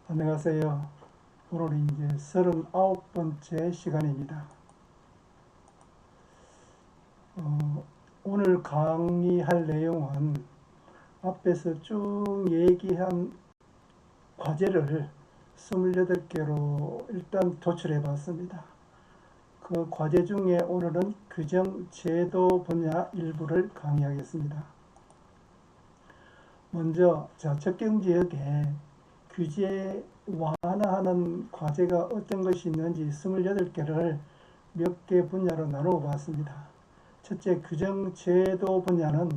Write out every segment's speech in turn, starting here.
안녕하세요. 오늘은 이제 39번째 시간입니다. 오늘 강의할 내용은 앞에서 쭉 얘기한 과제를 28개로 일단 도출해 봤습니다. 그 과제 중에 오늘은 규정 제도 분야 일부를 강의하겠습니다. 먼저 적경지역에 규제 완화하는 과제가 어떤 것이 있는지 28개를 몇 개 분야로 나누어 봤습니다. 첫째, 규정제도 분야는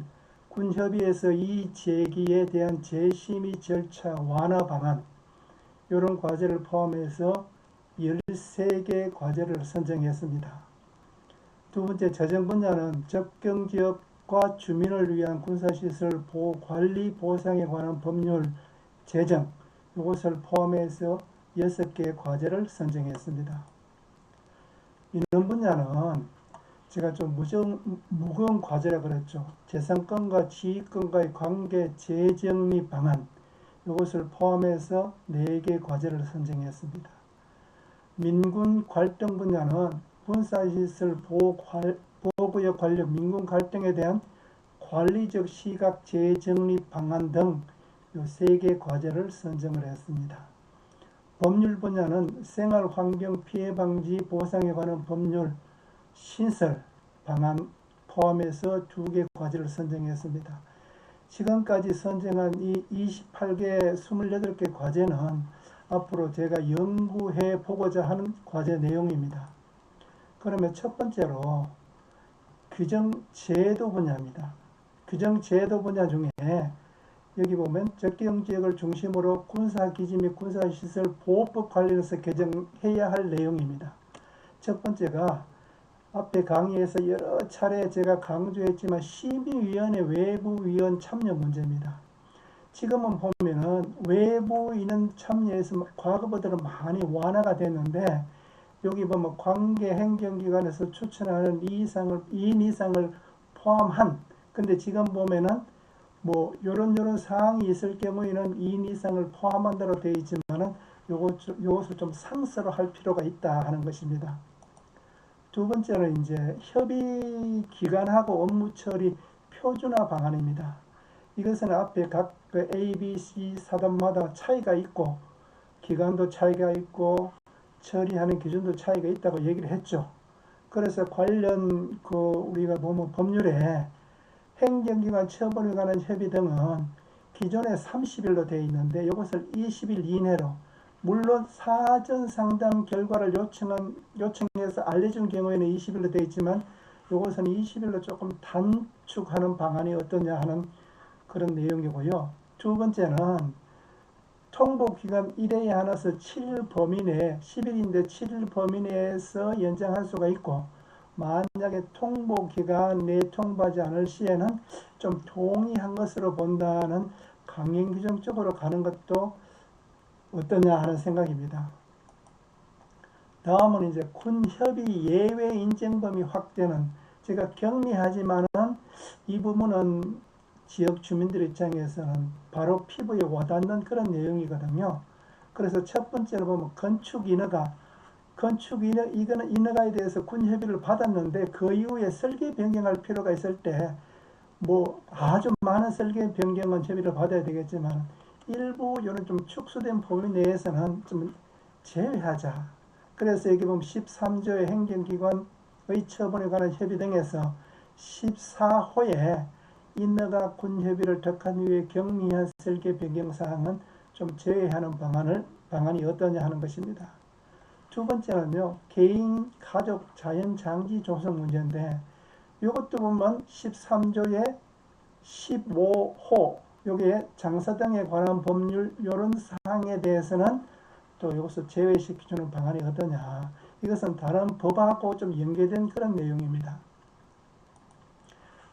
군협의에서 이 제기에 대한 재심의 절차 완화 방안, 이런 과제를 포함해서 13개 과제를 선정했습니다. 두 번째, 재정 분야는 접경지역과 주민을 위한 군사시설 보호 관리 보상에 관한 법률 제정, 이것을 포함해서 6개의 과제를 선정했습니다. 이런 분야는 제가 좀 무거운 과제라 그랬죠. 재산권과 지휘권과의 관계 재정리 방안, 이것을 포함해서 4개 과제를 선정했습니다. 민군 갈등 분야는 군사시설 보호구역 관련 민군 갈등에 대한 관리적 시각 재정리 방안 등 이 3개 과제를 선정을 했습니다. 법률 분야는 생활환경 피해 방지 보상에 관한 법률 신설 방안 포함해서 2개 과제를 선정했습니다. 지금까지 선정한 이 28개, 28개 과제는 앞으로 제가 연구해 보고자 하는 과제 내용입니다. 그러면 첫 번째로 규정제도 분야입니다. 규정제도 분야 중에 여기 보면 적경지역을 중심으로 군사기지 및 군사시설 보호법 관련해서 개정해야 할 내용입니다. 첫 번째가 앞에 강의에서 여러 차례 제가 강조했지만 심의위원회 외부위원 참여 문제입니다. 지금은 보면은 외부인은 참여해서 과거보다는 많이 완화가 됐는데 여기 보면 관계 행정기관에서 추천하는 2인 이상을 포함한, 근데 지금 보면은 요런 사항이 있을 경우에는 2인 이상을 포함한 대로 되어 있지만은 요것을 좀 상세로 할 필요가 있다 하는 것입니다. 두 번째는 이제 협의 기간하고 업무 처리 표준화 방안입니다. 이것은 앞에 각 A, B, C 사단마다 차이가 있고 기간도 차이가 있고 처리하는 기준도 차이가 있다고 얘기를 했죠. 그래서 관련 우리가 보면 법률에 행정기관 처분에 관한 협의 등은 기존에 30일로 되어 있는데 이것을 20일 이내로, 물론 사전 상담 결과를 요청해서 알려준 경우에는 20일로 되어 있지만 이것은 20일로 조금 단축하는 방안이 어떠냐 하는 그런 내용이고요. 두 번째는 통보기간 1회에 한해서 7일 범위 내에, 10일인데 7일 범위 내에서 연장할 수가 있고, 만약에 통보기간 내에 통보하지 않을 시에는 좀 동의한 것으로 본다는 강행 규정 쪽으로 가는 것도 어떠냐 하는 생각입니다. 다음은 이제 군협의 예외 인정 범위 확대는, 제가 경미하지만은 이 부분은 지역 주민들 입장에서는 바로 피부에 와닿는 그런 내용이거든요. 그래서 첫 번째로 보면 이거는 인허가에 대해서 군협의를 받았는데 그 이후에 설계 변경할 필요가 있을 때 아주 많은 설계 변경은 협의를 받아야 되겠지만 일부 이런 좀 축소된 범위 내에서는 좀 제외하자. 그래서 여기 보면 13조의 행정기관의 처분에 관한 협의 등에서 14호에 인허가 군협의를 덕한 이후에 경미한 설계 변경 사항은 좀 제외하는 방안이 어떠냐 하는 것입니다. 두 번째는요, 개인, 가족, 자연, 장지 조성 문제인데 이것도 보면 13조의 15호, 여기에 장사 등에 관한 법률 이런 사항에 대해서는 또 이것을 제외시켜주는 방안이 어떠냐. 이것은 다른 법하고 좀 연계된 그런 내용입니다.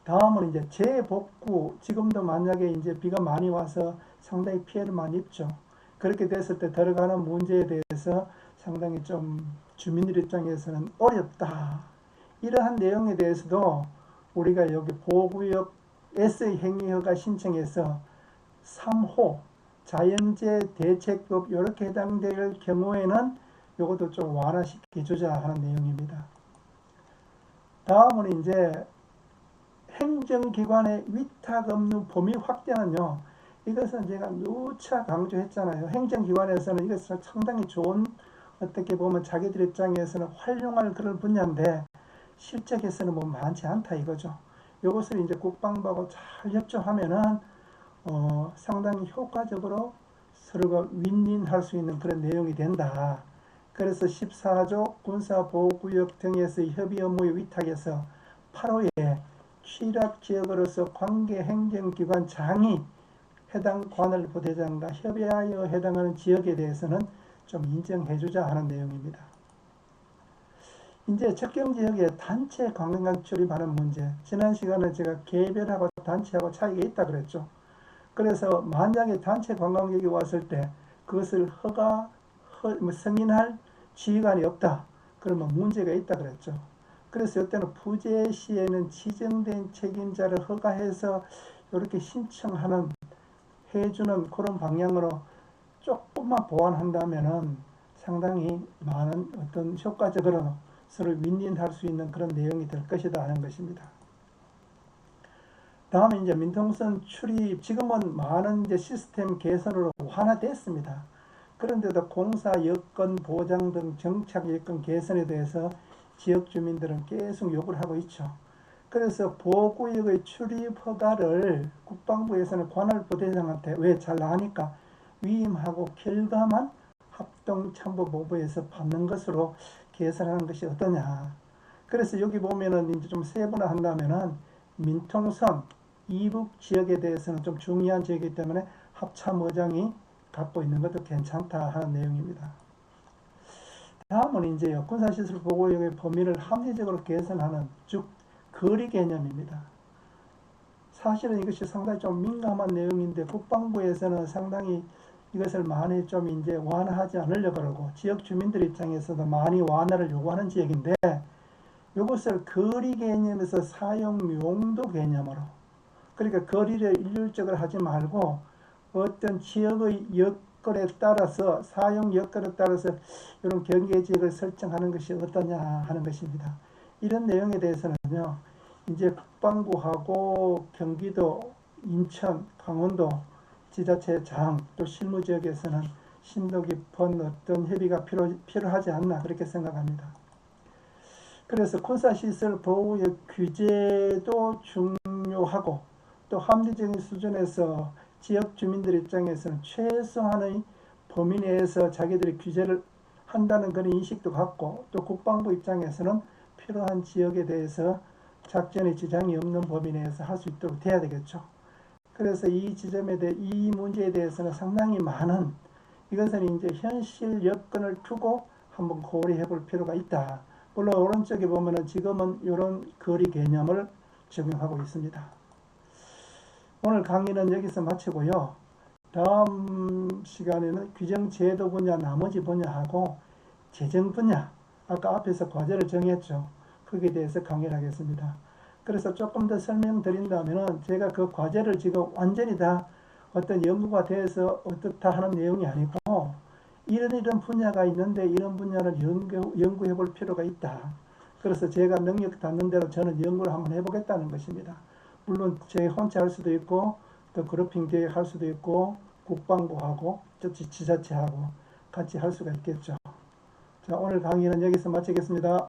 다음은 이제 재복구, 지금도 만약에 이제 비가 많이 와서 상당히 피해를 많이 입죠. 그렇게 됐을 때 들어가는 문제에 대해서 상당히 좀 주민들 입장에서는 어렵다. 이러한 내용에 대해서도 우리가 여기 보호구역 SA 행위허가 신청해서 3호, 자연재해 대책법 이렇게 해당될 경우에는 이것도 좀 완화시켜주자 하는 내용입니다. 다음은 이제 행정기관의 위탁 업무 범위 확대는요. 이것은 제가 누차 강조했잖아요. 행정기관에서는 이것은 상당히 좋은, 어떻게 보면 자기들 입장에서는 활용할 그런 분야인데 실적에서는 뭐 많지 않다 이거죠. 이것을 이제 국방부하고 잘 협조하면은 상당히 효과적으로 서로가 윈윈할 수 있는 그런 내용이 된다. 그래서 14조 군사보호구역 등에서 협의 업무의 위탁에서 8호에 취락지역으로서 관계 행정기관장이 해당 관할부 대장과 협의하여 해당하는 지역에 대해서는 좀 인정해주자 하는 내용입니다. 이제 적경지역에 단체 관광객 출입하는 문제. 지난 시간에 제가 개별하고 단체하고 차이가 있다 그랬죠. 그래서 만약에 단체 관광객이 왔을 때 그것을 승인할 지휘관이 없다. 그러면 문제가 있다 그랬죠. 그래서 이때는 부재 시에는 지정된 책임자를 허가해서 이렇게 신청하는 해주는 그런 방향으로 조금만 보완한다면은 상당히 많은 어떤 효과적으로 서로 윈윈할 수 있는 그런 내용이 될 것이다 하는 것입니다. 다음에 이제 민통선 출입, 지금은 많은 이제 시스템 개선으로 완화됐습니다. 그런데도 공사 여건 보장 등 정착 여건 개선에 대해서 지역 주민들은 계속 요구를 하고 있죠. 그래서 보호구역의 출입 허가를 국방부에서는 관할부 대장한테 왜 잘 나가니까 위임하고 결과만 합동참모본부에서 받는 것으로 개선하는 것이 어떠냐. 그래서 여기 보면은 이제 좀 세분화한다면은 민통선 이북 지역에 대해서는 좀 중요한 지역이기 때문에 합참의장이 갖고 있는 것도 괜찮다 하는 내용입니다. 다음은 이제 군사시설 보호구역의 범위를 합리적으로 개선하는, 즉 거리 개념입니다. 사실은 이것이 상당히 좀 민감한 내용인데 국방부에서는 상당히 이것을 많이 좀 이제 완화하지 않으려고 그러고 지역 주민들 입장에서도 많이 완화를 요구하는 지역인데 이것을 거리 개념에서 사용 용도 개념으로, 그러니까 거리를 일률적으로 하지 말고 어떤 지역의 여건에 따라서, 사용 여건에 따라서 이런 경계지역을 설정하는 것이 어떠냐 하는 것입니다. 이런 내용에 대해서는요, 이제 국방부하고 경기도, 인천, 강원도 지자체장 또 실무지역에서는 심도 깊은 어떤 협의가 필요하지 않나 그렇게 생각합니다. 그래서 군사시설 보호의 규제도 중요하고 또 합리적인 수준에서 지역 주민들 입장에서는 최소한의 범위 내에서 자기들이 규제를 한다는 그런 인식도 갖고 또 국방부 입장에서는 필요한 지역에 대해서 작전에 지장이 없는 범위 내에서 할 수 있도록 돼야 되겠죠. 그래서 이 지점에 대해, 이 문제에 대해서는 상당히 많은, 이것은 이제 현실 여건을 두고 한번 고려해 볼 필요가 있다. 물론 오른쪽에 보면은 지금은 이런 거리 개념을 적용하고 있습니다. 오늘 강의는 여기서 마치고요. 다음 시간에는 규정 제도 분야, 나머지 분야하고 재정 분야, 아까 앞에서 과제를 정했죠. 거기에 대해서 강의를 하겠습니다. 그래서 조금 더 설명드린다면은 제가 그 과제를 지금 완전히 다 어떤 연구가 돼서 어떻다 하는 내용이 아니고 이런 분야가 있는데 이런 분야를 연구해 볼 필요가 있다. 그래서 제가 능력 닿는 대로 저는 연구를 한번 해보겠다는 것입니다. 물론 제 혼자 할 수도 있고 또 그룹핑 계획 할 수도 있고 국방부하고 지자체하고 같이 할 수가 있겠죠. 자, 오늘 강의는 여기서 마치겠습니다.